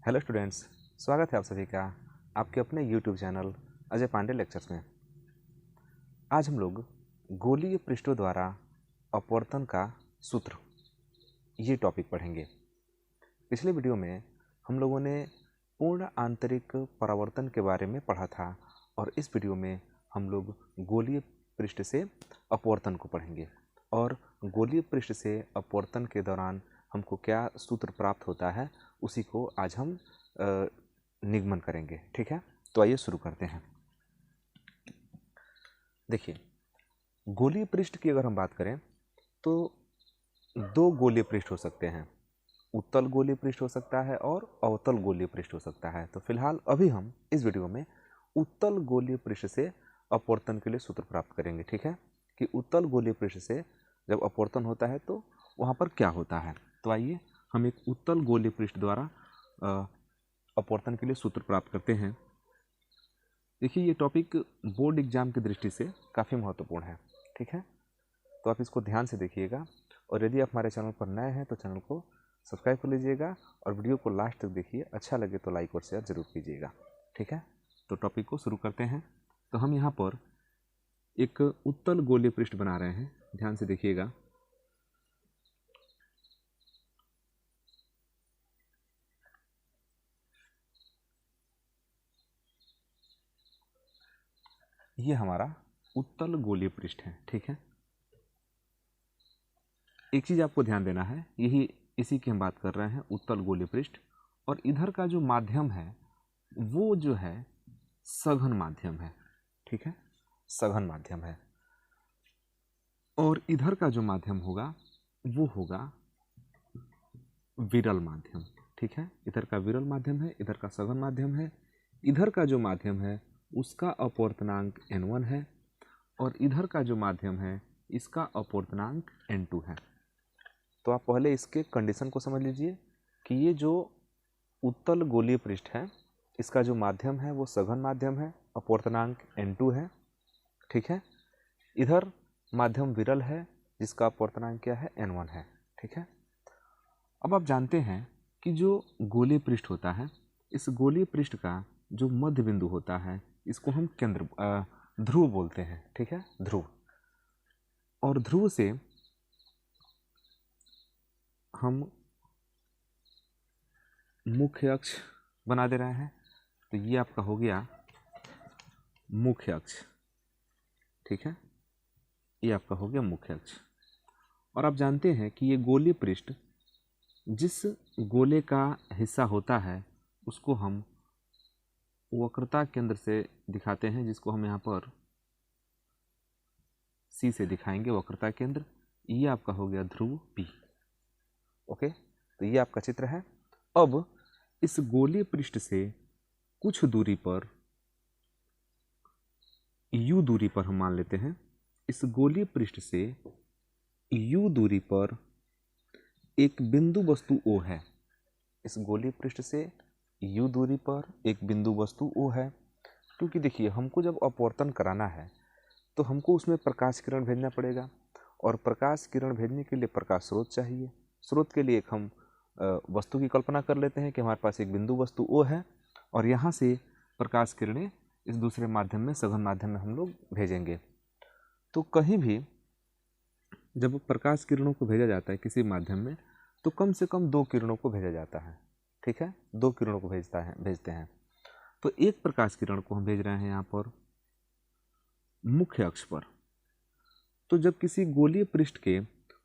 Hello students, स्वागत है आप सभी का आपके अपने YouTube channel Ajay Pandey lectures में। आज हम लोग गोलीय पृष्ठों द्वारा अपवर्तन का सूत्र ये टॉपिक पढ़ेंगे। पिछले वीडियो में हम लोगों ने पूर्ण आंतरिक परावर्तन के बारे में पढ़ा था और इस वीडियो में हम लोग गोलीय पृष्ठ से अपवर्तन को पढ़ेंगे और गोलीय पृष्ठ से अपवर्तन के दौरान हमको क्या सूत्र प्राप्त होता है उसी को आज हम निगमन करेंगे। ठीक है, तो आइए शुरू करते हैं। देखिए, गोलीय पृष्ठ की अगर हम बात करें तो दो गोलीय पृष्ठ हो सकते हैं। उत्तल गोलीय पृष्ठ हो सकता है और अवतल गोलीय पृष्ठ हो सकता है। तो फिलहाल अभी हम इस वीडियो में उत्तल गोलीय पृष्ठ से अपवर्तन के लिए सूत्र प्राप्त करेंगे। ठीक है, कि उत्तल गोलीय पृष्ठ से जब अपवर्तन होता है तो वहाँ पर क्या होता है। तो आइए हम एक उत्तल गोलीय पृष्ठ द्वारा अपवर्तन के लिए सूत्र प्राप्त करते हैं। देखिए, ये टॉपिक बोर्ड एग्जाम की दृष्टि से काफ़ी महत्वपूर्ण है। ठीक है, तो आप इसको ध्यान से देखिएगा और यदि आप हमारे चैनल पर नए हैं तो चैनल को सब्सक्राइब कर लीजिएगा और वीडियो को लास्ट तक देखिए। अच्छा लगे तो लाइक और शेयर जरूर कीजिएगा। ठीक है, तो टॉपिक को शुरू करते हैं। तो हम यहाँ पर एक उत्तल गोलीय पृष्ठ बना रहे हैं, ध्यान से देखिएगा। ये हमारा उत्तल गोलीय पृष्ठ है। ठीक है, एक चीज़ आपको ध्यान देना है, इसी की हम बात कर रहे हैं, उत्तल गोलीय पृष्ठ। और इधर का जो माध्यम है वो जो है सघन माध्यम है। ठीक है, सघन माध्यम है। और इधर का जो माध्यम होगा वो होगा विरल माध्यम। ठीक है, इधर का विरल माध्यम है, इधर का सघन माध्यम है। इधर का जो माध्यम है उसका अपवर्तनांक n1 है और इधर का जो माध्यम है इसका अपवर्तनांक n2 है। तो आप पहले इसके कंडीशन को समझ लीजिए कि ये जो उत्तल गोलीय पृष्ठ है इसका जो माध्यम है वो सघन माध्यम है, अपवर्तनांक n2 है। ठीक है, इधर माध्यम विरल है जिसका अपवर्तनांक क्या है, n1 है। ठीक है, अब आप जानते हैं कि जो गोलीय पृष्ठ होता है, इस गोलीय पृष्ठ का जो मध्य बिंदु होता है इसको हम ध्रुव बोलते हैं। ठीक है, ध्रुव। और ध्रुव से हम मुख्य अक्ष बना दे रहे हैं, तो ये आपका हो गया मुख्य अक्ष। ठीक है, ये आपका हो गया मुख्य अक्ष। और आप जानते हैं कि ये गोलीय पृष्ठ जिस गोले का हिस्सा होता है उसको हम वक्रता केंद्र से दिखाते हैं, जिसको हम यहाँ पर C से दिखाएंगे, वक्रता केंद्र। ये आपका हो गया ध्रुव P। ओके, तो ये आपका चित्र है। अब इस गोलीय पृष्ठ से कुछ दूरी पर, U दूरी पर हम मान लेते हैं, इस गोलीय पृष्ठ से U दूरी पर एक बिंदु वस्तु O है। इस गोलीय पृष्ठ से U दूरी पर एक बिंदु वस्तु O है। क्योंकि देखिए, हमको जब अपवर्तन कराना है तो हमको उसमें प्रकाश किरण भेजना पड़ेगा और प्रकाश किरण भेजने के लिए प्रकाश स्रोत चाहिए। स्रोत के लिए एक हम वस्तु की कल्पना कर लेते हैं कि हमारे पास एक बिंदु वस्तु O है और यहाँ से प्रकाश किरणें इस दूसरे माध्यम में, सघन माध्यम में हम लोग भेजेंगे। तो कहीं भी जब प्रकाश किरणों को भेजा जाता है किसी माध्यम में तो कम से कम 2 किरणों को भेजा जाता है। ठीक है, 2 किरणों को भेजते हैं। तो एक प्रकाश किरण को हम भेज रहे हैं यहाँ पर मुख्य अक्ष पर। तो जब किसी गोलीय पृष्ठ के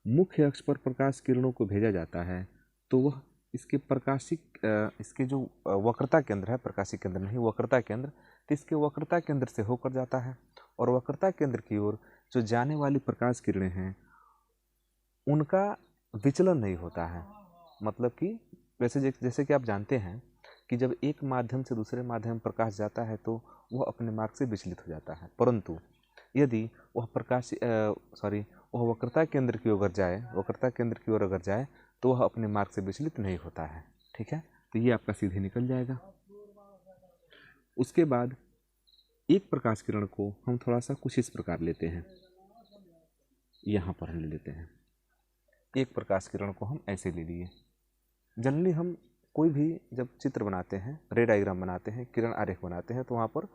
मुख्य अक्ष पर प्रकाश किरणों को भेजा जाता है तो वह इसके जो वक्रता केंद्र है, प्रकाशिक केंद्र नहीं, वक्रता केंद्र, तो इसके वक्रता केंद्र से होकर जाता है और वक्रता केंद्र की ओर जो जाने वाली प्रकाश किरणें हैं उनका विचलन नहीं होता है। मतलब कि जैसे कि आप जानते हैं कि जब एक माध्यम से दूसरे माध्यम में प्रकाश जाता है तो वह अपने मार्ग से विचलित हो जाता है, परंतु यदि वह वह वक्रता केंद्र की ओर अगर जाए तो वह अपने मार्ग से विचलित नहीं होता है। ठीक है, तो ये आपका सीधे निकल जाएगा। उसके बाद एक प्रकाश किरण को हम थोड़ा सा कुछ इस प्रकार लेते हैं, यहाँ पर हम ले लेते हैं। एक प्रकाश किरण को हम ऐसे ले लिए। जनरली हम कोई भी जब चित्र बनाते हैं, रे डायग्राम बनाते हैं, किरण आरेख बनाते हैं, तो वहाँ पर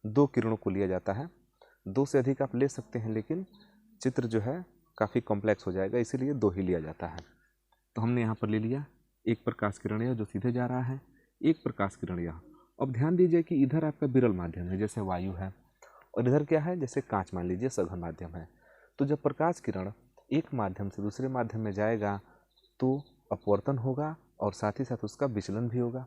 2 किरणों को लिया जाता है। 2 से अधिक आप ले सकते हैं, लेकिन चित्र जो है काफ़ी कॉम्प्लेक्स हो जाएगा, इसीलिए 2 ही लिया जाता है। तो हमने यहाँ पर ले लिया एक प्रकाश किरण यह जो सीधे जा रहा है, एक प्रकाश किरण यह। अब ध्यान दीजिए कि इधर आपका विरल माध्यम है, जैसे वायु है, और इधर क्या है, जैसे कांच मान लीजिए, सघन माध्यम है। तो जब प्रकाश किरण एक माध्यम से दूसरे माध्यम में जाएगा तो अपवर्तन होगा और साथ ही साथ उसका विचलन भी होगा।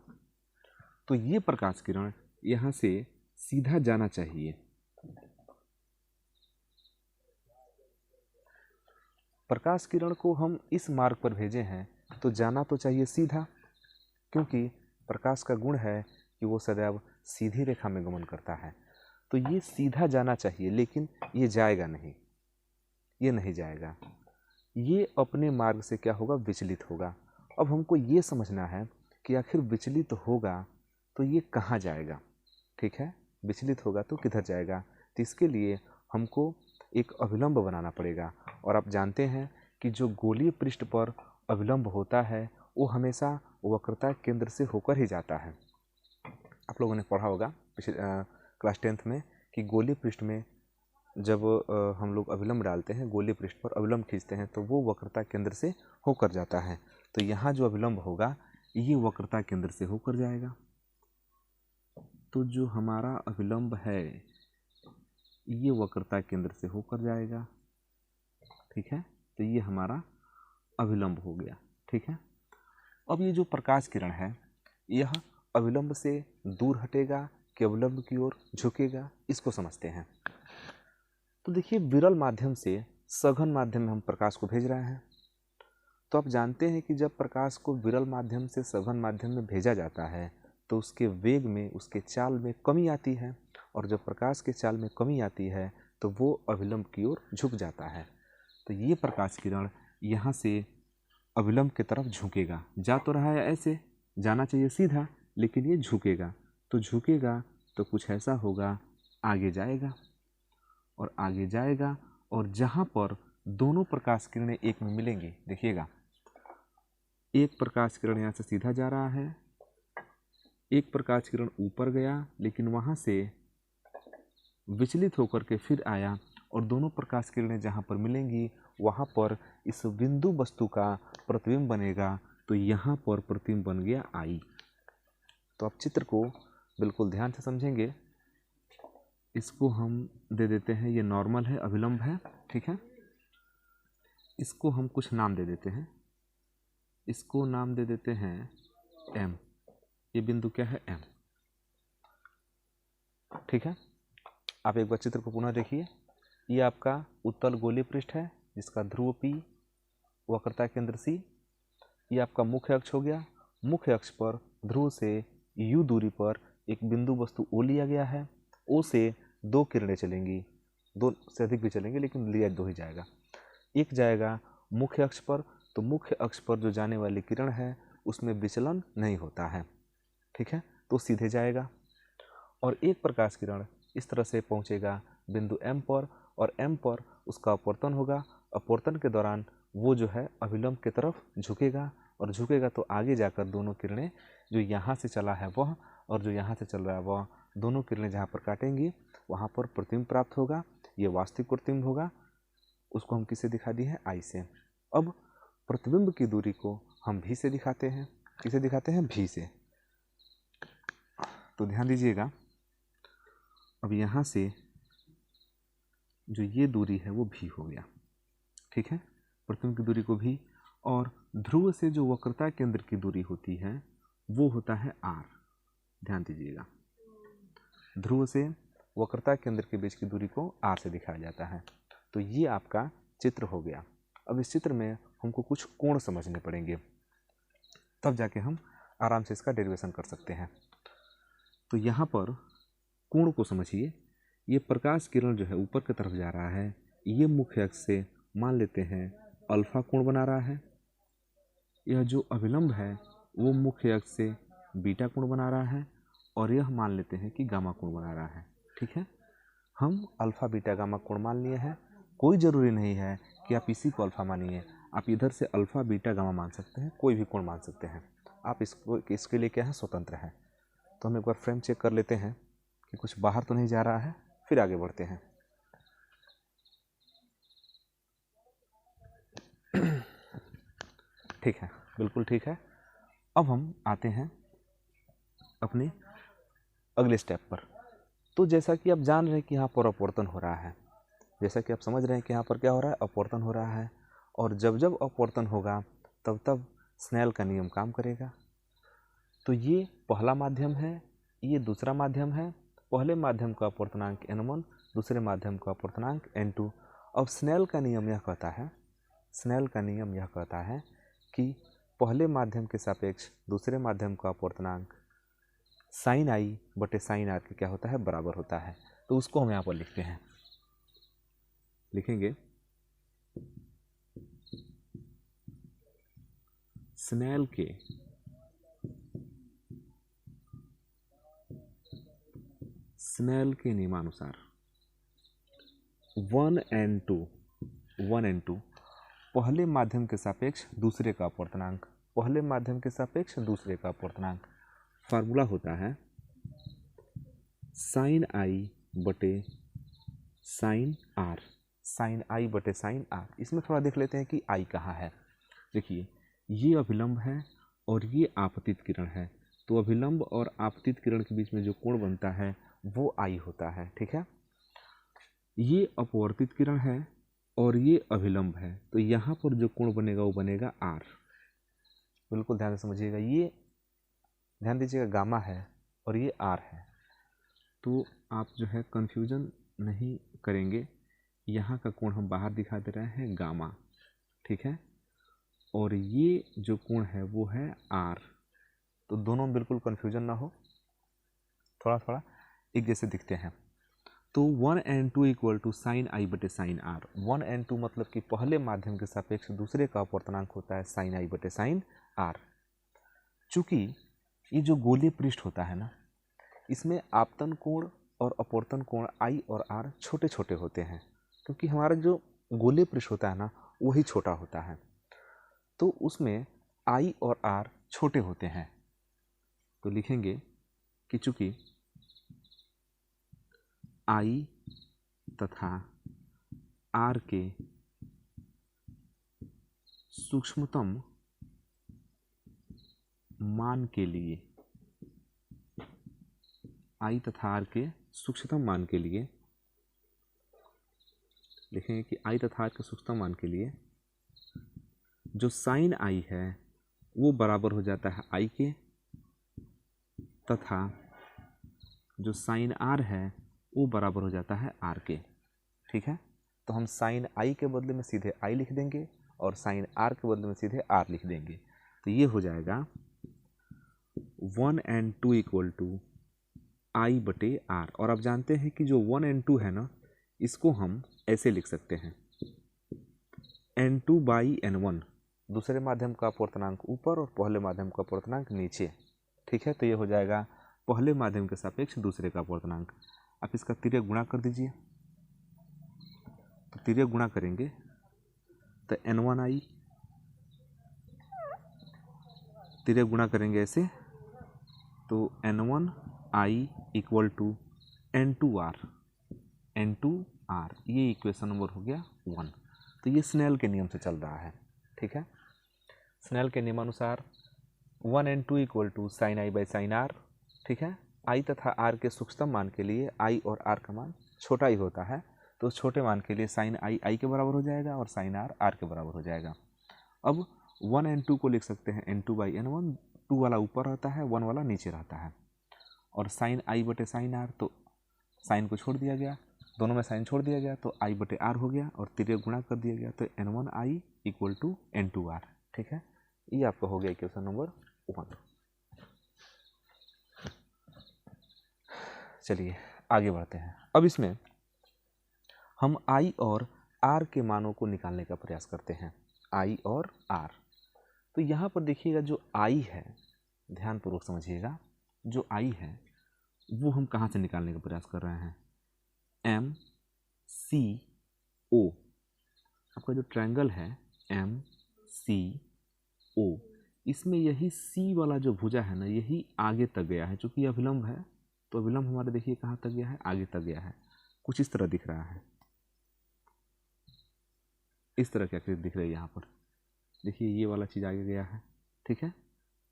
तो ये प्रकाश किरण यहाँ से सीधा जाना चाहिए। प्रकाश किरण को हम इस मार्ग पर भेजे हैं तो जाना तो चाहिए सीधा, क्योंकि प्रकाश का गुण है कि वो सदैव सीधी रेखा में गमन करता है। तो ये सीधा जाना चाहिए, लेकिन ये जाएगा नहीं, ये नहीं जाएगा, ये अपने मार्ग से क्या होगा, विचलित होगा। अब हमको ये समझना है कि आखिर विचलित होगा तो ये कहाँ जाएगा। ठीक है, विचलित होगा तो किधर जाएगा। तो इसके लिए हमको एक अभिलंब बनाना पड़ेगा। और आप जानते हैं कि जो गोलीय पृष्ठ पर अभिलंब होता है वो हमेशा वक्रता केंद्र से होकर ही जाता है। आप लोगों ने पढ़ा होगा क्लास 10th में कि गोलीय पृष्ठ में जब हम लोग अभिलंब डालते हैं, गोलीय पृष्ठ पर अभिलंब खींचते हैं, तो वो वक्रता केंद्र से होकर जाता है। तो यहाँ जो अभिलंब होगा ये वक्रता केंद्र से होकर जाएगा। तो जो हमारा अभिलंब है ये वक्रता केंद्र से होकर जाएगा। ठीक है, तो ये हमारा अभिलंब हो गया। ठीक है, अब ये जो प्रकाश किरण है यह अभिलंब से दूर हटेगा कि अभिलंब की ओर झुकेगा, इसको समझते हैं। तो देखिए, विरल माध्यम से सघन माध्यम में हम प्रकाश को भेज रहे हैं। तो आप जानते हैं कि जब प्रकाश को विरल माध्यम से सघन माध्यम में भेजा जाता है तो उसके वेग में, उसके चाल में कमी आती है, और जब प्रकाश के चाल में कमी आती है तो वो अभिलंब की ओर झुक जाता है। तो ये प्रकाश किरण यहाँ से अभिलंब की तरफ झुकेगा। जा तो रहा है ऐसे, जाना चाहिए सीधा, लेकिन ये झुकेगा। तो झुकेगा तो कुछ ऐसा होगा, आगे जाएगा और आगे जाएगा, और जहाँ पर दोनों प्रकाश किरणें एक में मिलेंगी, देखिएगा, एक प्रकाश किरण यहाँ से सीधा जा रहा है, एक प्रकाश किरण ऊपर गया, लेकिन वहाँ से विचलित होकर के फिर आया, और दोनों प्रकाश किरणें जहाँ पर मिलेंगी वहाँ पर इस बिंदु वस्तु का प्रतिबिंब बनेगा। तो यहाँ पर प्रतिबिंब बन गया आई। तो आप चित्र को बिल्कुल ध्यान से समझेंगे। इसको हम दे देते हैं, ये नॉर्मल है, अभिलंब है। ठीक है, इसको हम कुछ नाम दे देते हैं। इसको नाम दे देते हैं एम। ये बिंदु क्या है, एम। ठीक है, आप एक बार चित्र को पुनः देखिए। ये आपका उत्तल गोलीय पृष्ठ है जिसका ध्रुव P, वक्रता केंद्र C। ये आपका मुख्य अक्ष हो गया। मुख्य अक्ष पर ध्रुव से U दूरी पर एक बिंदु वस्तु O लिया गया है। O से 2 किरणें चलेंगी, 2 से अधिक भी चलेंगे, लेकिन लिया 2 ही जाएगा। एक जाएगा मुख्य अक्ष पर, तो मुख्य अक्ष पर जो जाने वाली किरण है उसमें विचलन नहीं होता है। ठीक है, तो सीधे जाएगा। और एक प्रकाश किरण इस तरह से पहुंचेगा बिंदु M पर, और M पर उसका अपवर्तन होगा। अपवर्तन के दौरान वो जो है अभिलंब की तरफ झुकेगा, और झुकेगा तो आगे जाकर दोनों किरणें, जो यहाँ से चला है वह और जो यहाँ से चल रहा है वह, दोनों किरणें जहाँ पर काटेंगी वहाँ पर प्रतिबिंब प्राप्त होगा। ये वास्तविक प्रतिबिंब होगा। उसको हम किसे दिखा दिए हैं, आई से। अब प्रतिबिंब की दूरी को हम भी से दिखाते हैं। किसे दिखाते हैं, भी से। तो ध्यान दीजिएगा, अब यहाँ से जो ये दूरी है वो भी हो गया। ठीक है, प्रतिबिंब की दूरी को भी, और ध्रुव से जो वक्रता केंद्र की दूरी होती है वो होता है आर। ध्यान दीजिएगा, ध्रुव से वक्रता केंद्र के बीच की दूरी को आर से दिखाया जाता है। तो ये आपका चित्र हो गया। अब इस चित्र में हमको कुछ कोण समझने पड़ेंगे, तब जाके हम आराम से इसका डेरिवेशन कर सकते हैं। तो यहाँ पर कोण को समझिए। ये प्रकाश किरण जो है ऊपर की तरफ जा रहा है, ये मुख्य अक्ष से मान लेते हैं अल्फा कोण बना रहा है। यह जो अभिलंब है वो मुख्य अक्ष से बीटा कोण बना रहा है, और यह मान लेते हैं कि गामा कोण बना रहा है। ठीक है, हम अल्फा बीटा गामा कोण मान लिए हैं। कोई ज़रूरी नहीं है कि आप इसी को अल्फा मानिए, आप इधर से अल्फा बीटा गामा मान सकते हैं, कोई भी कोण मान सकते हैं। आप इसके लिए क्या है, स्वतंत्र हैं। तो हम एक बार फ्रेम चेक कर लेते हैं कि कुछ बाहर तो नहीं जा रहा है, फिर आगे बढ़ते हैं। ठीक है, बिल्कुल ठीक है। अब हम आते हैं अपने अगले स्टेप पर। तो जैसा कि आप जान रहे हैं कि यहाँ पर अपवर्तन हो रहा है, जैसा कि आप समझ रहे हैं कि यहाँ पर क्या हो रहा है, अपवर्तन हो रहा है, और जब जब अपवर्तन होगा तब तब स्नेल का नियम काम करेगा। तो ये पहला माध्यम है, ये दूसरा माध्यम है। पहले माध्यम का अपवर्तनांक n1, दूसरे माध्यम का अपवर्तनांक n2। अब स्नेल का नियम यह कहता है, स्नेल का नियम यह कहता है कि पहले माध्यम के सापेक्ष दूसरे माध्यम का अपवर्तनांक साइन आई बटे साइन आर के क्या होता है, बराबर होता है। तो उसको हम यहाँ पर लिखते हैं, लिखेंगे स्नेल के नियमानुसार 1 and 2 पहले माध्यम के सापेक्ष दूसरे का अपवर्तनांक, पहले माध्यम के सापेक्ष दूसरे का अपवर्तनांक। फार्मूला होता है साइन आई बटे साइन आर, साइन आई बटे साइन आर। इसमें थोड़ा देख लेते हैं कि आई कहाँ है। देखिए, ये अभिलंब है और ये आपतित किरण है, तो अभिलंब और आपतित किरण के बीच में जो कोण बनता है वो आई होता है। ठीक है, ये अपवर्तित किरण है और ये अभिलंब है, तो यहाँ पर जो कोण बनेगा वो बनेगा आर। बिल्कुल ध्यान से समझिएगा, ये ध्यान दीजिएगा गामा है और ये आर है, तो आप जो है कंफ्यूजन नहीं करेंगे। यहाँ का कोण हम बाहर दिखा दे रहे हैं गामा, ठीक है, और ये जो कोण है वो है आर। तो दोनों में बिल्कुल कंफ्यूजन ना हो, थोड़ा थोड़ा एक जैसे दिखते हैं। तो 1 and 2 इक्वल टू साइन आई बटे साइन आर। 1 and 2 मतलब कि पहले माध्यम के सापेक्ष दूसरे का अपवर्तनांक होता है साइन आई बटे साइन आर। चूंकि ये जो गोलीय पृष्ठ होता है ना, इसमें आपतन कोण और अपवर्तन कोण आई और आर छोटे छोटे होते हैं, क्योंकि हमारा जो गोलीय पृष्ठ होता है ना वही छोटा होता है, तो उसमें आई और आर छोटे होते हैं। तो लिखेंगे कि चूंकि आई तथा आर के सूक्ष्मतम मान के लिए, आई तथा आर के सूक्ष्मतम मान के लिए लिखेंगे कि आई तथा आर के सूक्ष्मतम मान के लिए जो साइन आई है वो बराबर हो जाता है आई के, तथा जो साइन आर है वो बराबर हो जाता है आर के। ठीक है, तो हम साइन आई के बदले में सीधे आई लिख देंगे और साइन आर के बदले में सीधे आर लिख देंगे। तो ये हो जाएगा 1 and 2 इक्वल टू आई बटे आर। और आप जानते हैं कि जो 1 and 2 है ना, इसको हम ऐसे लिख सकते हैं n2 बाई n1, दूसरे माध्यम का अपवर्तनांक ऊपर और पहले माध्यम का अपवर्तनांक नीचे। ठीक है, तो ये हो जाएगा पहले माध्यम के सापेक्ष दूसरे का अपवर्तनांक। आप इसका तिर्यक गुणा कर दीजिए, तो तिर्यक गुणा करेंगे तो n1 आई, तिर्यक गुणा करेंगे ऐसे तो n1 i equal to n2 r, ये इक्वेशन नंबर हो गया 1। तो ये स्नेल के नियम से चल रहा है। ठीक है, स्नेल के नियमानुसार 1 and 2 equal to sine i by sine r. ठीक है, आई तथा आर के सूक्ष्मतम मान के लिए आई और आर का मान छोटा ही होता है, तो छोटे मान के लिए साइन आई के बराबर हो जाएगा और साइन आर के बराबर हो जाएगा। अब 1 and 2 को लिख सकते हैं n2 बाई n1, 2 वाला ऊपर रहता है 1 वाला नीचे रहता है, और साइन आई बटे साइन आर, तो साइन को छोड़ दिया गया, दोनों में साइन छोड़ दिया गया तो आई बटे आर हो गया, और तिर्यक गुणा कर दिया गया तो n1 i equal to n2 are. ठीक है, ये आपका हो गया इक्वेशन नंबर 1। चलिए आगे बढ़ते हैं। अब इसमें हम आई और आर के मानों को निकालने का प्रयास करते हैं, आई और आर। तो यहाँ पर देखिएगा जो आई है, ध्यानपूर्वक समझिएगा, जो आई है वो हम कहाँ से निकालने का प्रयास कर रहे हैं, एम सी ओ। आपका जो ट्रायंगल है एम सी ओ, इसमें यही सी वाला जो भुजा है ना, यही आगे तक गया है। चूंकि अभिलंब है तो अभिलंब हमारे देखिए कहाँ तक गया है, आगे तक गया है। कुछ इस तरह दिख रहा है, इस तरह की आकृति दिख रही है यहाँ पर। देखिए ये वाला चीज़ आगे गया है, ठीक है,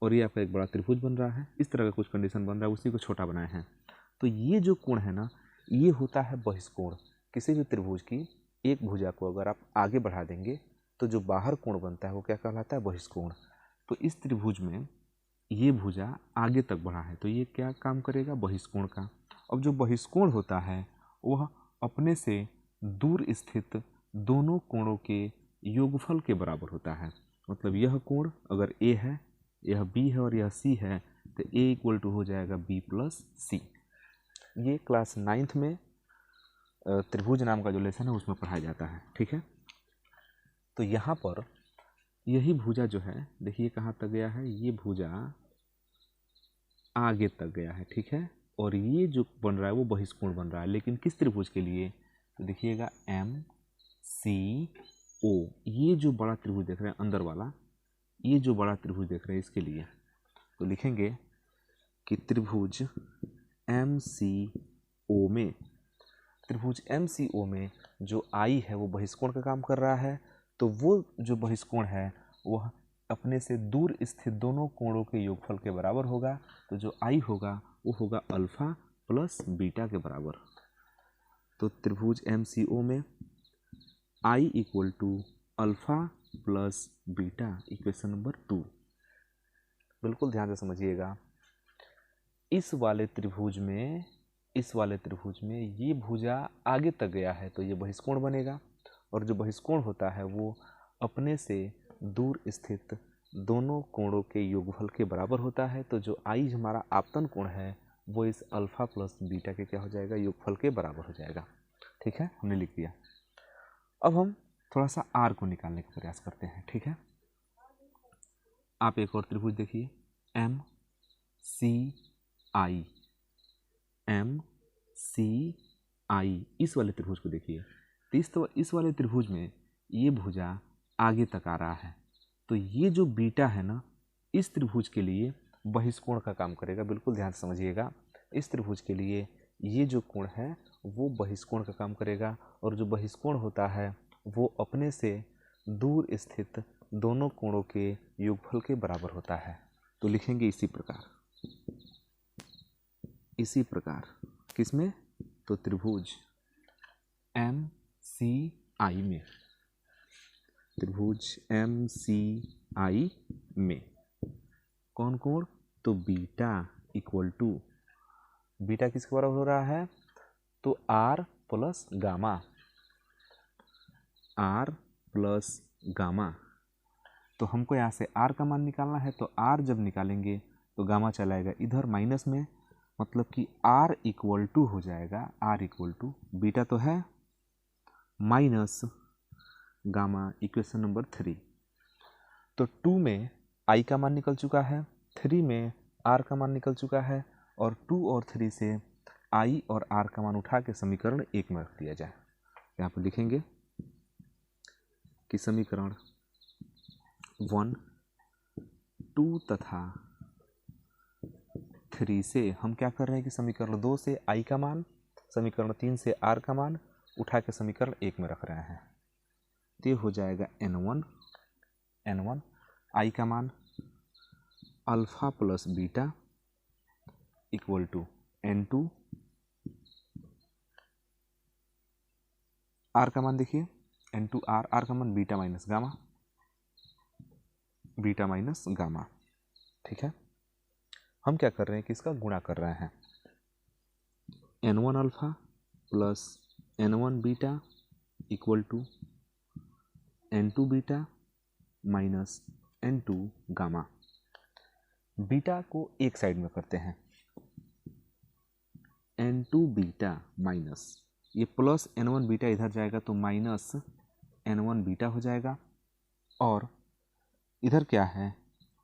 और ये आपका एक बड़ा त्रिभुज बन रहा है। इस तरह का कुछ कंडीशन बन रहा है, उसी को छोटा बनाए हैं। तो ये जो कोण है ना, ये होता है बहिष्कोण। किसी भी त्रिभुज की एक भुजा को अगर आप आगे बढ़ा देंगे तो जो बाहर कोण बनता है वो क्या कहलाता है, बहिष्कोण। तो इस त्रिभुज में ये भुजा आगे तक बढ़ा है तो ये क्या काम करेगा, बहिष्कोण का। अब जो बहिष्कोण होता है वह अपने से दूर स्थित दोनों कोणों के योगफल के बराबर होता है। मतलब यह कोण अगर ए है, यह बी है और यह सी है, तो ए इक्वल टू हो जाएगा बी प्लस सी। ये क्लास 9th में त्रिभुज नाम का जो लेसन है उसमें पढ़ाया जाता है, ठीक है। तो यहाँ पर यही भुजा जो है, देखिए कहाँ तक गया है, ये भुजा आगे तक गया है, ठीक है। और ये जो बन रहा है वो बहिष्कोण बन रहा है, लेकिन किस त्रिभुज के लिए, तो देखिएगा एम सी ओ, ये जो बड़ा त्रिभुज देख रहे हैं अंदर वाला, ये जो बड़ा त्रिभुज देख रहे हैं इसके लिए। तो लिखेंगे कि त्रिभुज एम सी ओ में, त्रिभुज एम सी ओ में जो आई है वो बहिष्कोण का काम कर रहा है। तो वो जो बहिष्कोण है वह अपने से दूर स्थित दोनों कोणों के योगफल के बराबर होगा। तो जो आई होगा वो होगा अल्फा प्लस बीटा के बराबर। तो त्रिभुज एम सी ओ में I equal to alpha plus beta, equation number 2। बिल्कुल ध्यान से समझिएगा। इस वाले त्रिभुज में ये भुजा आगे तक गया है तो ये बहिष्कोण बनेगा, और जो बहिष्कोण होता है वो अपने से दूर स्थित दोनों कोणों के योगफल के बराबर होता है। तो जो आई हमारा आपतन कोण है वो इस अल्फा प्लस बीटा के क्या हो जाएगा, योगफल के बराबर हो जाएगा, ठीक है, हमने लिख दिया। अब हम थोड़ा सा आर को निकालने का प्रयास करते हैं, ठीक है। आप एक और त्रिभुज देखिए, एम सी आई, एम सी आई, इस वाले त्रिभुज को देखिए। तो इस वाले त्रिभुज में ये भुजा आगे तक आ रहा है, तो ये जो बीटा है ना, इस त्रिभुज के लिए बहिष्कोण का काम करेगा। बिल्कुल ध्यान से समझिएगा, इस त्रिभुज के लिए ये जो कोण है वो बहिष्कोण का काम करेगा, और जो बहिष्कोण होता है वो अपने से दूर स्थित दोनों कोणों के योगफल के बराबर होता है। तो लिखेंगे इसी प्रकार किसमें, तो त्रिभुज एम सी आई में, त्रिभुज एम सी आई में कौन कोण, तो बीटा इक्वल टू, बीटा किसके बराबर हो रहा है, तो r plus gamma, r plus gamma. तो हमको यहाँ से आर का मान निकालना है, तो आर जब निकालेंगे तो गामा चलाएगा इधर माइनस में, मतलब कि आर इक्वल टू हो जाएगा, आर इक्वल टू बीटा तो है माइनस गामा, इक्वेशन नंबर 3। तो 2 में आई का मान निकल चुका है, 3 में आर का मान निकल चुका है, और 2 और 3 से आई और आर का मान उठा के समीकरण 1 में रख दिया जाए। यहाँ पर लिखेंगे कि समीकरण 1, 2 तथा 3 से हम क्या कर रहे हैं कि समीकरण 2 से आई का मान, समीकरण 3 से आर का मान उठा के समीकरण 1 में रख रहे हैं। तो ये हो जाएगा n1 आई का मान alpha plus beta equal to n2, r का मान देखिए n2 आर का मान बीटा माइनस गामा, ठीक है। हम क्या कर रहे हैं कि इसका गुणा कर रहे हैं, n1 अल्फा प्लस n1 beta equal to n2 beta minus n2 gamma. Beta को एक साइड में करते हैं, n2 बीटा माइनस, ये प्लस n1 बीटा इधर जाएगा तो माइनस n1 बीटा हो जाएगा, और इधर क्या है,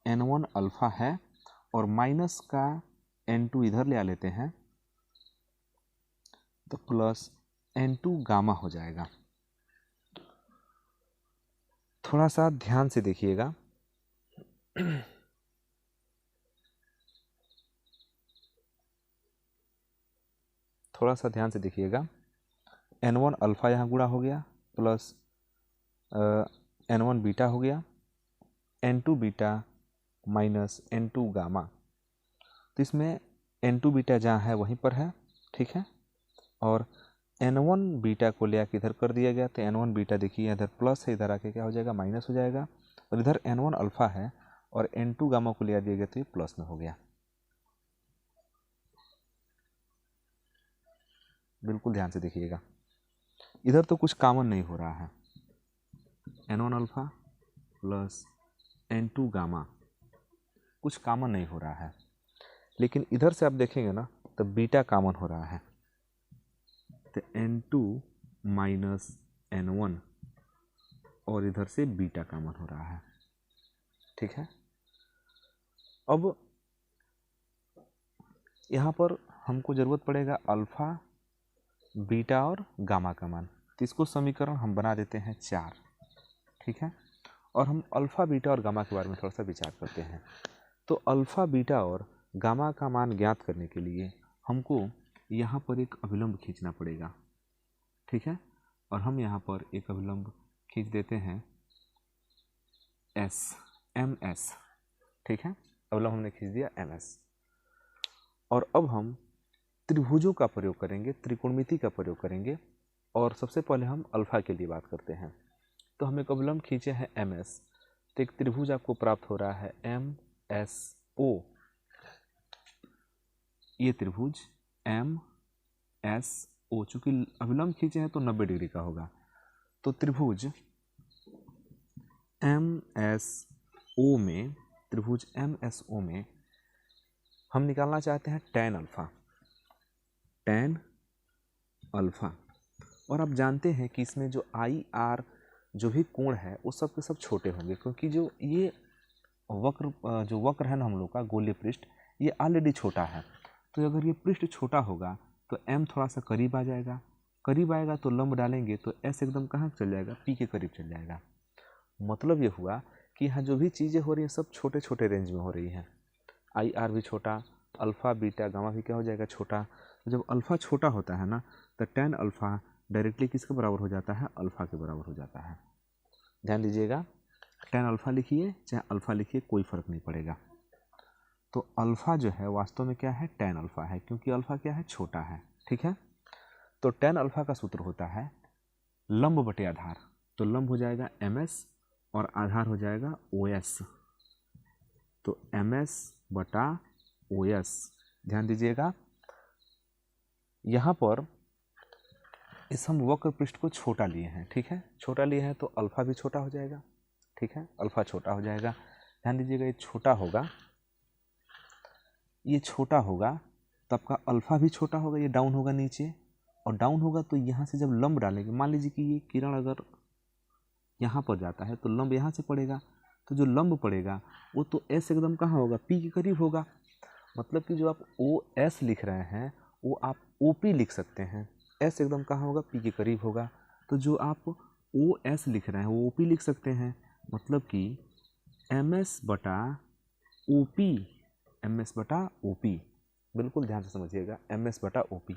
n1 अल्फा है और माइनस का n2 इधर ले आ लेते हैं तो प्लस n2 गामा हो जाएगा। थोड़ा सा ध्यान से देखिएगा, थोड़ा सा ध्यान से देखिएगा, N1 अल्फ़ा यहाँ गुणा हो गया प्लस N1 बीटा हो गया, N2 beta minus N2 gamma. तो इसमें N2 बीटा जहाँ है वहीं पर है, ठीक है, और N1 बीटा को ले आके इधर कर दिया गया, तो N1 बीटा देखिए इधर प्लस है, इधर आके क्या हो जाएगा माइनस हो जाएगा, और इधर N1 अल्फ़ा है और N2 गामा को ले आ दिया गया तो ये प्लस में हो गया। बिल्कुल ध्यान से देखिएगा, इधर तो कुछ कॉमन नहीं हो रहा है, N1 alpha plus N2 gamma कुछ कॉमन नहीं हो रहा है, लेकिन इधर से आप देखेंगे ना तो बीटा कॉमन हो रहा है, तो N2 माइनस N1 और इधर से बीटा कॉमन हो रहा है, ठीक है। अब यहाँ पर हमको ज़रूरत पड़ेगा अल्फ़ा बीटा और गामा का मान, तो इसको समीकरण हम बना देते हैं 4, ठीक है, और हम अल्फ़ा बीटा और गामा के बारे में थोड़ा सा विचार करते हैं। तो अल्फ़ा बीटा और गामा का मान ज्ञात करने के लिए हमको यहाँ पर एक अभिलंब खींचना पड़ेगा, ठीक है, और हम यहाँ पर एक अभिलंब खींच देते हैं MS, ठीक है, अभिलंब हमने खींच दिया MS। और अब हम त्रिभुजों का प्रयोग करेंगे, त्रिकोणमिति का प्रयोग करेंगे, और सबसे पहले हम अल्फ़ा के लिए बात करते हैं। तो हम एक अभिलंब खींचे हैं MS, तो एक त्रिभुज आपको प्राप्त हो रहा है MSO। ये त्रिभुज MSO, चूंकि अभिलंब खींचे हैं तो 90 डिग्री का होगा, तो त्रिभुज MSO में, त्रिभुज MSO में हम निकालना चाहते हैं tan अल्फ़ा। और आप जानते हैं कि इसमें जो IR जो भी कोण है वो सब के सब छोटे होंगे, क्योंकि जो ये वक्र है ना हम लोग का गोलीय पृष्ठ, ये ऑलरेडी छोटा है, तो अगर ये पृष्ठ छोटा होगा तो M थोड़ा सा करीब आ जाएगा, करीब आएगा तो लंब डालेंगे तो S एकदम कहाँ चल जाएगा, P के करीब चल जाएगा। मतलब ये हुआ कि यहाँ जो भी चीज़ें हो रही हैं सब छोटे छोटे रेंज में हो रही हैं, IR भी छोटा, अल्फ़ा बीटा गामा भी क्या हो जाएगा छोटा। तो जब अल्फ़ा छोटा होता है ना तो tan अल्फ़ा डायरेक्टली किसके बराबर हो जाता है, अल्फ़ा के बराबर हो जाता है। ध्यान दीजिएगा, tan अल्फ़ा लिखिए चाहे अल्फ़ा लिखिए कोई फ़र्क नहीं पड़ेगा। तो अल्फ़ा जो है वास्तव में क्या है, tan अल्फ़ा है, क्योंकि अल्फ़ा क्या है, छोटा है, ठीक है। तो tan अल्फ़ा का सूत्र होता है लंब बटे आधार, तो लंब हो जाएगा MS और आधार हो जाएगा OS, तो MS बटा OS। ध्यान दीजिएगा, यहाँ पर इस हम वक्र पृष्ठ को छोटा लिए हैं, ठीक है, छोटा लिए हैं तो अल्फ़ा भी छोटा हो जाएगा, ठीक है, अल्फ़ा छोटा हो जाएगा। ध्यान दीजिएगा, ये छोटा होगा, ये छोटा होगा तो आपका अल्फ़ा भी छोटा होगा, ये डाउन होगा नीचे, और डाउन होगा तो यहाँ से जब लंब डालेंगे, मान लीजिए कि ये किरण अगर यहाँ पर जाता है तो लंब यहाँ से पड़ेगा, तो जो लंब पड़ेगा वो तो S एकदम कहाँ होगा, P के करीब होगा। मतलब कि जो आप OS लिख रहे हैं वो आप OP लिख सकते हैं, S एकदम कहाँ होगा, P के करीब होगा। तो जो आप OS लिख रहे हैं वो OP लिख सकते हैं, मतलब कि MS बटा OP, बिल्कुल ध्यान से समझिएगा, MS बटा OP।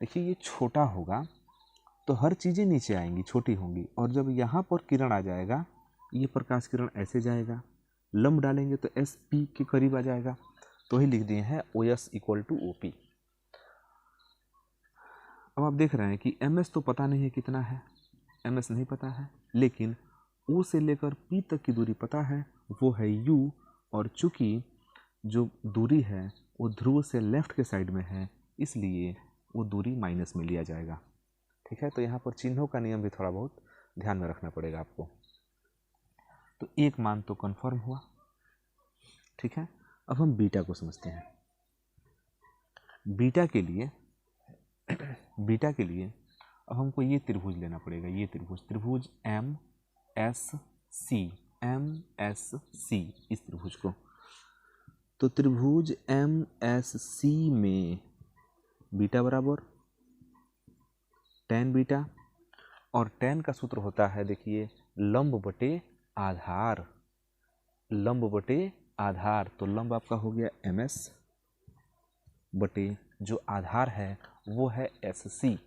देखिए ये छोटा होगा तो हर चीज़ें नीचे आएंगी, छोटी होंगी, और जब यहाँ पर किरण आ जाएगा, ये प्रकाश किरण ऐसे जाएगा, लंब डालेंगे तो SP के करीब आ जाएगा, तो ही लिख दिए हैं OS इक्वल टू OP। अब आप देख रहे हैं कि MS तो पता नहीं है कितना है, MS नहीं पता है, लेकिन O से लेकर P तक की दूरी पता है, वो है U, और चूंकि जो दूरी है वो ध्रुव से लेफ्ट के साइड में है, इसलिए वो दूरी माइनस में लिया जाएगा, ठीक है। तो यहाँ पर चिन्हों का नियम भी थोड़ा बहुत ध्यान में रखना पड़ेगा आपको। तो एक मान तो कन्फर्म हुआ, ठीक है। अब हम बीटा को समझते हैं। बीटा के लिए अब हमको ये त्रिभुज लेना पड़ेगा, ये त्रिभुज MSC, इस त्रिभुज को। तो त्रिभुज MSC में बीटा बराबर tan बीटा, और tan का सूत्र होता है, देखिए, लंब बटे आधार, तो लंब आपका हो गया MS बटे जो आधार है वो है SC।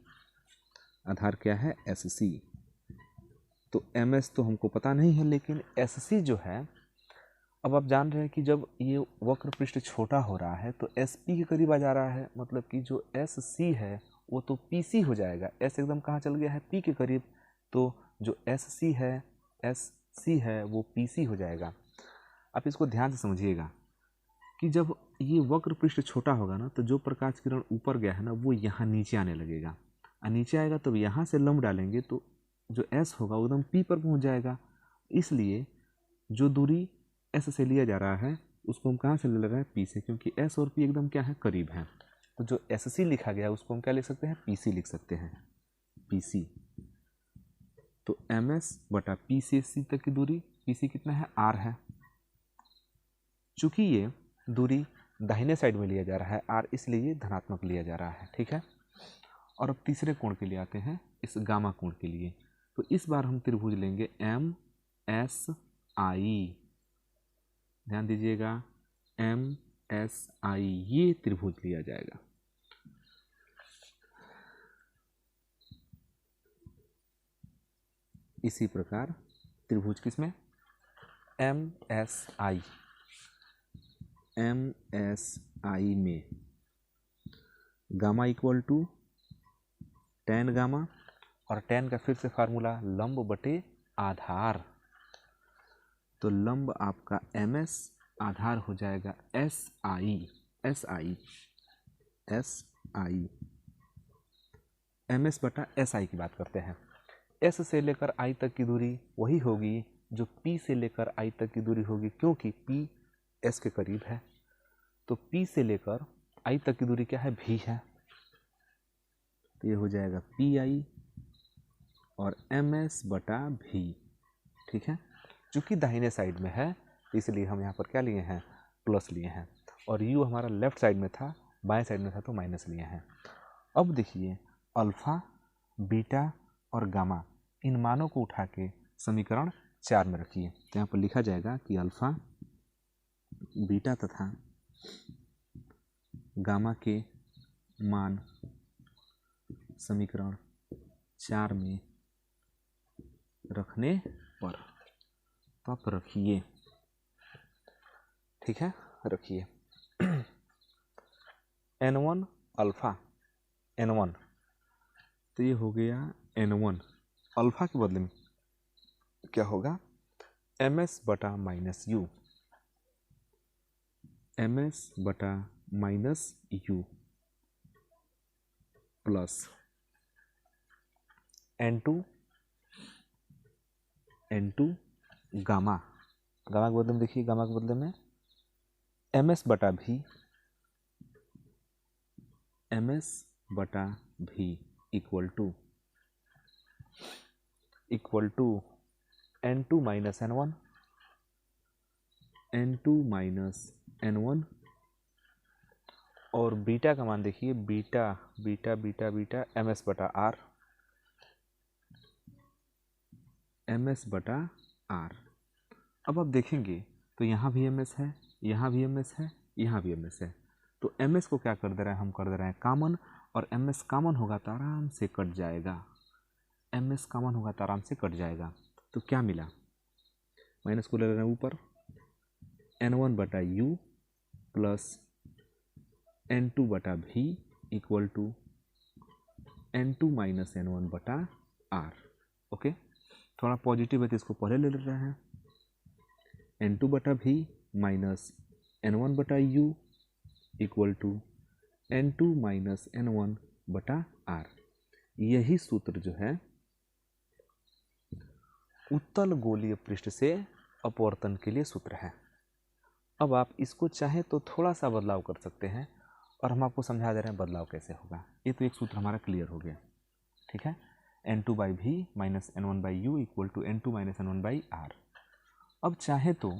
आधार क्या है? SC। तो MS तो हमको पता नहीं है, लेकिन SC जो है, अब आप जान रहे हैं कि जब ये वक्र पृष्ठ छोटा हो रहा है तो SP के करीब आ जा रहा है, मतलब कि जो SC है वो तो PC हो जाएगा। S एकदम कहाँ चल गया है? P के करीब। तो जो SC है वो PC हो जाएगा। आप इसको ध्यान से समझिएगा कि जब ये वक्र पृष्ठ छोटा होगा ना, तो जो प्रकाश किरण ऊपर गया है ना वो यहाँ नीचे आने लगेगा, और नीचे आएगा तो यहाँ से लंब डालेंगे तो जो S होगा वो एकदम P पर पहुँच जाएगा। इसलिए जो दूरी S से लिया जा रहा है उसको हम कहाँ से ले रहे हैं? P से, क्योंकि S और P एकदम क्या है? करीब है। तो जो SC लिखा गया है उसको हम क्या लिख सकते हैं? PC लिख सकते हैं, PC। तो MS बटा P से C तक की दूरी, PC कितना है? R है। चूंकि ये दूरी दाहिने साइड में लिया जा रहा है R, इसलिए ये धनात्मक लिया जा रहा है। ठीक है। और अब तीसरे कोण के लिए आते हैं, इस गामा कोण के लिए। तो इस बार हम त्रिभुज लेंगे MSI। ध्यान दीजिएगा, MSI ये त्रिभुज लिया जाएगा। इसी प्रकार त्रिभुज किसमें? MSI में gamma equal to tan gamma, और tan का फिर से फार्मूला लंब बटे आधार। तो लंब आपका MS, आधार हो जाएगा SI। MS बटा SI की बात करते हैं। S से लेकर I तक की दूरी वही होगी जो P से लेकर I तक की दूरी होगी, क्योंकि P S के करीब है। तो P से लेकर I तक की दूरी क्या है? V है। तो ये हो जाएगा PI और MS बटा V। ठीक है। चूंकि दाहिने साइड में है इसलिए हम यहाँ पर क्या लिए हैं? प्लस लिए हैं। और U हमारा लेफ्ट साइड में था, बाएं साइड में था तो माइनस लिए हैं। अब देखिए, अल्फा, बीटा और गामा, इन मानों को उठा के समीकरण 4 में रखिए। तो यहाँ पर लिखा जाएगा कि अल्फा, बीटा तथा गामा के मान समीकरण 4 में रखने पर, तो आप रखिए। ठीक है, रखिए। N1 अल्फा, N1, तो ये हो गया N1। अल्फा के बदले में क्या होगा? MS बटा माइनस U, MS बटा minus U plus N2 gamma. Gamma के बदले में देखिए, गामा के बदले में MS बटा V, MS बटा V equal to N2 minus N1, N2 minus N1, और बीटा का मान देखिए, beta beta beta beta MS बटा R, MS बटा R। अब आप देखेंगे तो यहाँ भी MS है, यहाँ भी MS है, यहाँ भी MS है। तो MS को क्या कर दे रहे हैं? हम कर दे रहे हैं कॉमन, और MS कॉमन होगा तो आराम से कट जाएगा। MS कॉमन होगा तो आराम से कट जाएगा। तो क्या मिला? माइनस को ले रहे हैं ऊपर, N1 बटा U प्लस N2 बटा V equal to N2 minus N1 बटा R। ओके, थोड़ा पॉजिटिव है तो इसको पहले ले रहे हैं। N2 बटा V माइनस N1 बटा U equal to N2 minus N1 बटा R। यही सूत्र जो है उत्तल गोलीय पृष्ठ से अपवर्तन के लिए सूत्र है। अब आप इसको चाहे तो थोड़ा सा बदलाव कर सकते हैं, और हम आपको समझा दे रहे हैं बदलाव कैसे होगा। ये तो एक सूत्र हमारा क्लियर हो गया। ठीक है, N2 by V minus N1 by U equal to N2 minus N1 by R। अब चाहे तो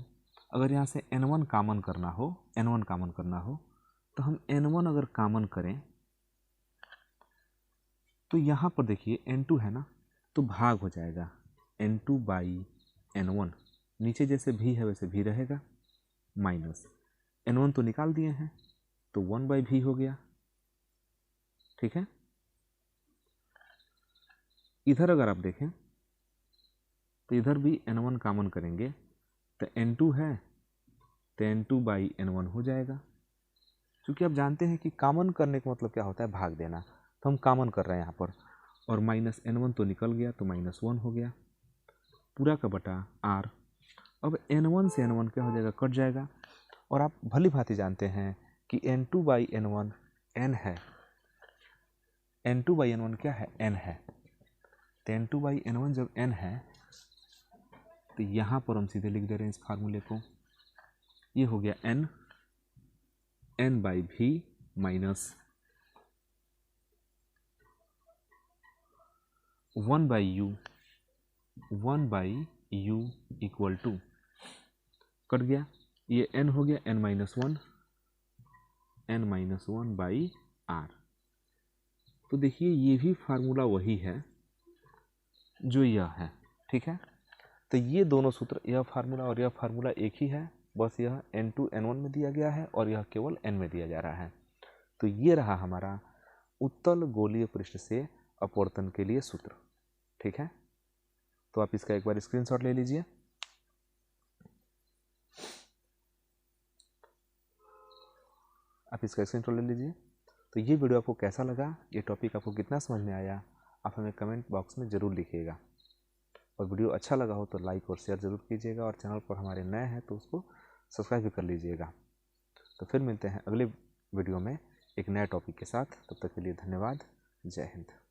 अगर यहाँ से N1 कॉमन करना हो, तो हम N1 अगर कॉमन करें तो यहाँ पर देखिए N2 है ना, तो भाग हो जाएगा N2 बाई N1। नीचे जैसे V है वैसे V रहेगा, माइनस N1 तो निकाल दिए हैं तो 1 बाई V हो गया, ठीक है। इधर अगर आप देखें तो इधर भी N1 कॉमन करेंगे तो N2 है तो N2/N1 हो जाएगा। क्योंकि आप जानते हैं कि कॉमन करने का मतलब क्या होता है, भाग देना, तो हम कॉमन कर रहे हैं यहाँ पर, और -N1 तो निकल गया तो -1 हो गया पूरा का बटा R। अब N1 से N1 क्या हो जाएगा, कट जाएगा। और आप भली भांति जानते हैं कि N2/N1 N है, N2/N1 क्या है, N है। तो N2/N1 जब N है तो यहाँ पर हम सीधे लिख दे रहे हैं इस फार्मूले को, ये हो गया N/V minus 1/U equal to, cut गया, ये N हो गया N-1/R। तो देखिए ये भी फार्मूला वही है जो यह है, ठीक है। तो ये दोनों सूत्र, यह फार्मूला और यह फार्मूला एक ही है, बस यह N2 N1 में दिया गया है और यह केवल N में दिया जा रहा है। तो ये रहा हमारा उत्तल गोलीय पृष्ठ से अपवर्तन के लिए सूत्र, ठीक है। तो आप इसका एक बार स्क्रीनशॉट ले लीजिए। आप इसका स्क्रीनशॉट ले लीजिए। तो ये वीडियो आपको कैसा लगा, ये टॉपिक आपको कितना समझ में आया, आप हमें कमेंट बॉक्स में ज़रूर लिखिएगा। और वीडियो अच्छा लगा हो तो लाइक और शेयर ज़रूर कीजिएगा, और चैनल पर हमारे नए हैं तो उसको सब्सक्राइब भी कर लीजिएगा। तो फिर मिलते हैं अगले वीडियो में एक नए टॉपिक के साथ, तब तक के लिए धन्यवाद। जय हिंद।